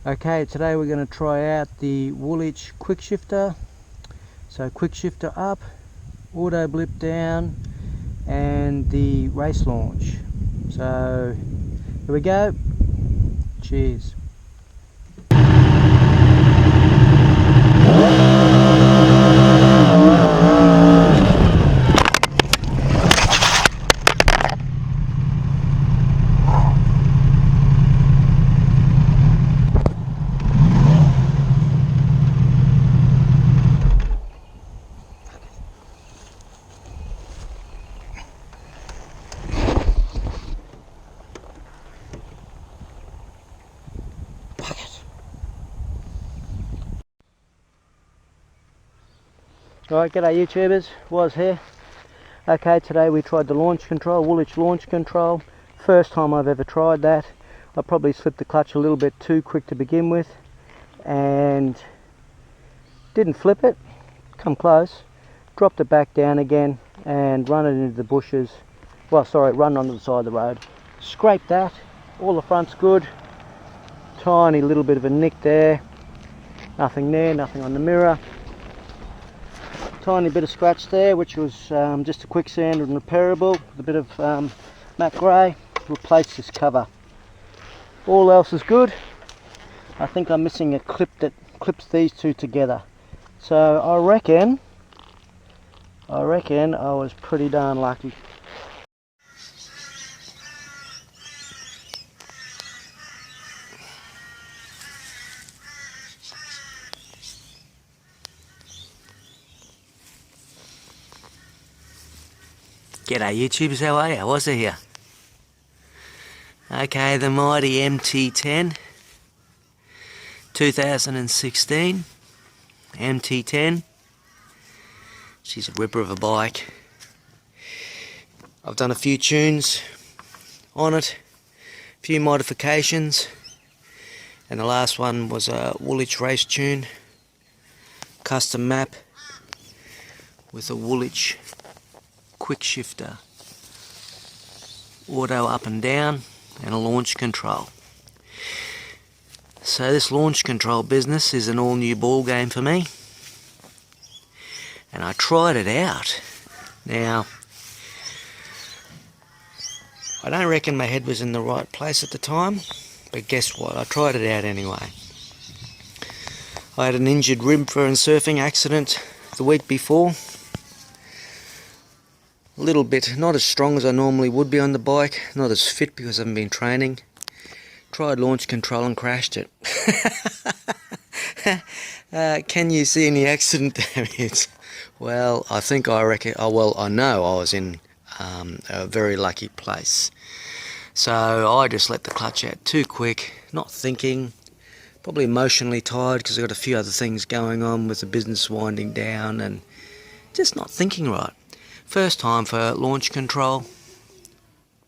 Okay, today we're going to try out the Woolwich quick shifter. So quick shifter up, auto blip down, and the race launch. So here we go. Cheers. Alright, g'day YouTubers, Was here. Okay, today we tried the launch control, Woolwich launch control. First time I've ever tried that. I probably slipped the clutch a little bit too quick to begin with and didn't flip it, come close, dropped it back down again and run it into the bushes. Well, sorry, run onto the side of the road. Scraped that, all the front's good. Tiny little bit of a nick there. Nothing there, nothing on the mirror. Tiny bit of scratch there, which was just a quick sand and repairable with a bit of matte grey. Replaced this cover. All else is good. I think I'm missing a clip that clips these two together. So I reckon I was pretty darn lucky. G'day YouTubers, how are you? Was it here? Okay, the mighty MT-10 2016 MT-10. She's a ripper of a bike. I've done a few tunes on it, a few modifications, and the last one was a Woolwich race tune, custom map with a Woolwich quick shifter, auto up and down, and a launch control. So this launch control business is an all new ball game for me, and I tried it out. Now I don't reckon my head was in the right place at the time, but guess what, I tried it out anyway. I had an injured rib for a surfing accident the week before. A little bit, not as strong as I normally would be on the bike, not as fit because I haven't been training. Tried launch control and crashed it. Can you see any accident damage? Well, I know I was in a very lucky place. So I just let the clutch out too quick, not thinking, probably emotionally tired because I've got a few other things going on with the business winding down and just not thinking right. First time for launch control,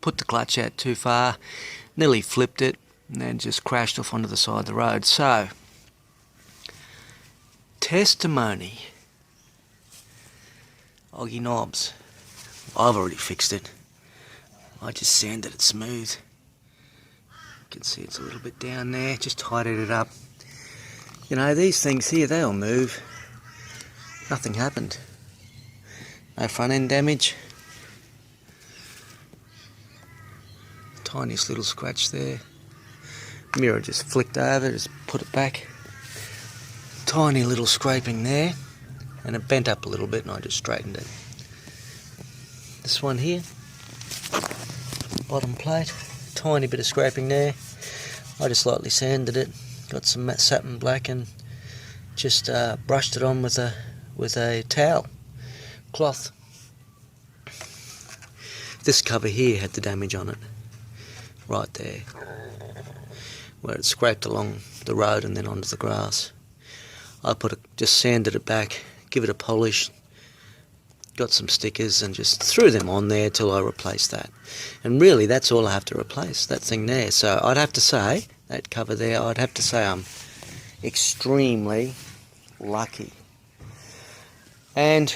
put the clutch out too far, nearly flipped it, and then just crashed off onto the side of the road. So, testimony, Oggy knobs, I've already fixed it. I just sanded it smooth. You can see it's a little bit down there, just tidied it up. You know, these things here, they'll move. Nothing happened. No front end damage. Tiniest little scratch there. Mirror just flicked over, just put it back. Tiny little scraping there. And it bent up a little bit and I just straightened it. This one here, bottom plate, tiny bit of scraping there. I just lightly sanded it, got some matte satin black and just brushed it on with a towel. Cloth. This cover here had the damage on it, right there, where it scraped along the road and then onto the grass. I just sanded it back, give it a polish, got some stickers and just threw them on there till I replaced that. And really that's all I have to replace, that thing there. So I'd have to say, that cover there, I'd have to say I'm extremely lucky. And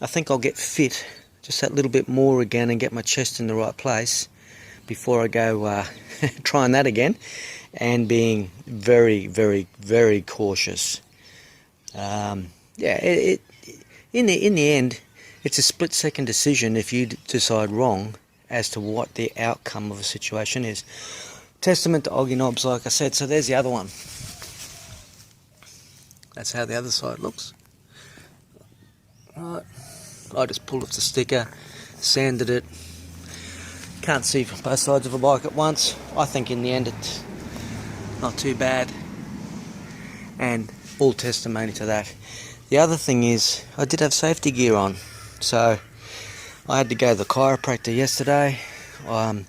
I think I'll get fit just that little bit more again and get my chest in the right place before I go trying that again. and being very, very, very cautious. Yeah, in the end, it's a split-second decision if you decide wrong as to what the outcome of a situation is. Testament to Oggy knobs, like I said. So there's the other one. That's how the other side looks. Right, I just pulled off the sticker, sanded it. Can't see from both sides of a bike at once. I think in the end it's not too bad, and all testimony to that. The other thing is, I did have safety gear on, so I had to go to the chiropractor yesterday. I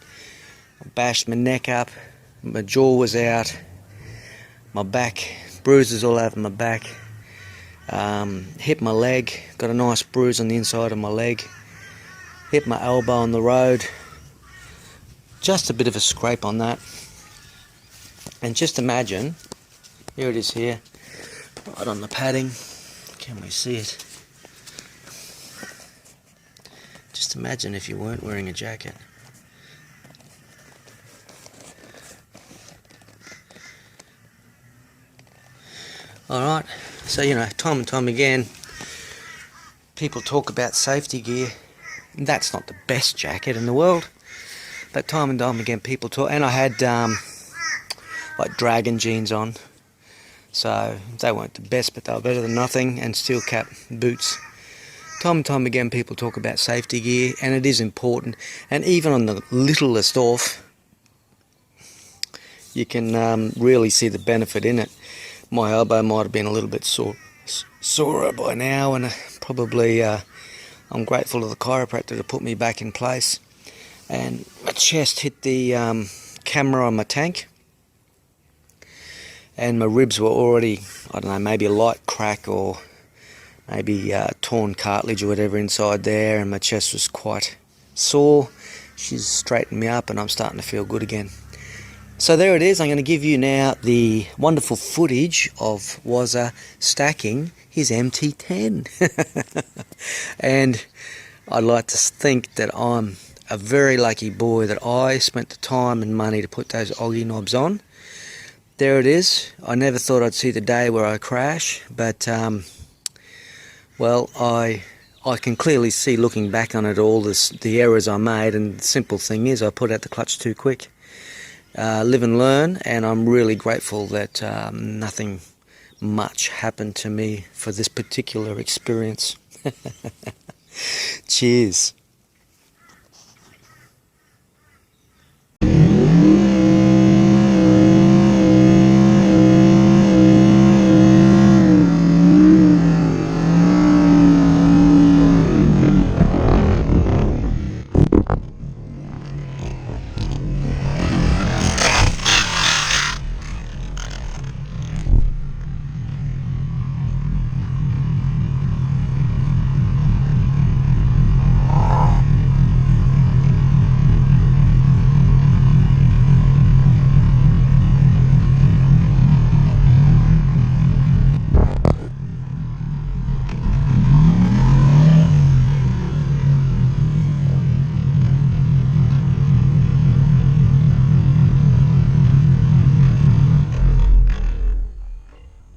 bashed my neck up, my jaw was out, my back, bruises all over my back, hit my leg, got a nice bruise on the inside of my leg, hit my elbow on the road, just a bit of a scrape on that. And just imagine, here it is here, right on the padding, can we see it? Just imagine if you weren't wearing a jacket. Alright, so time and time again, people talk about safety gear. That's not the best jacket in the world, but time and time again people talk, and I had like dragon jeans on, so they weren't the best, but they were better than nothing, and steel cap boots. Time and time again people talk about safety gear, and it is important, and even on the littlest off you can really see the benefit in it. My elbow might have been a little bit sorer by now, and probably I'm grateful to the chiropractor to put me back in place. And my chest hit the camera on my tank, and my ribs were already, I don't know, maybe a light crack or maybe torn cartilage or whatever inside there, and my chest was quite sore. She's straightened me up and I'm starting to feel good again. So there it is. I'm going to give you now the wonderful footage of Wazza stacking his MT-10. And I'd like to think that I'm a very lucky boy that I spent the time and money to put those Oggy knobs on. There it is. I never thought I'd see the day where I crash, but well, I can clearly see, looking back on it all, the errors I made, and the simple thing is I put out the clutch too quick. Live and learn, and I'm really grateful that nothing much happened to me for this particular experience. Cheers.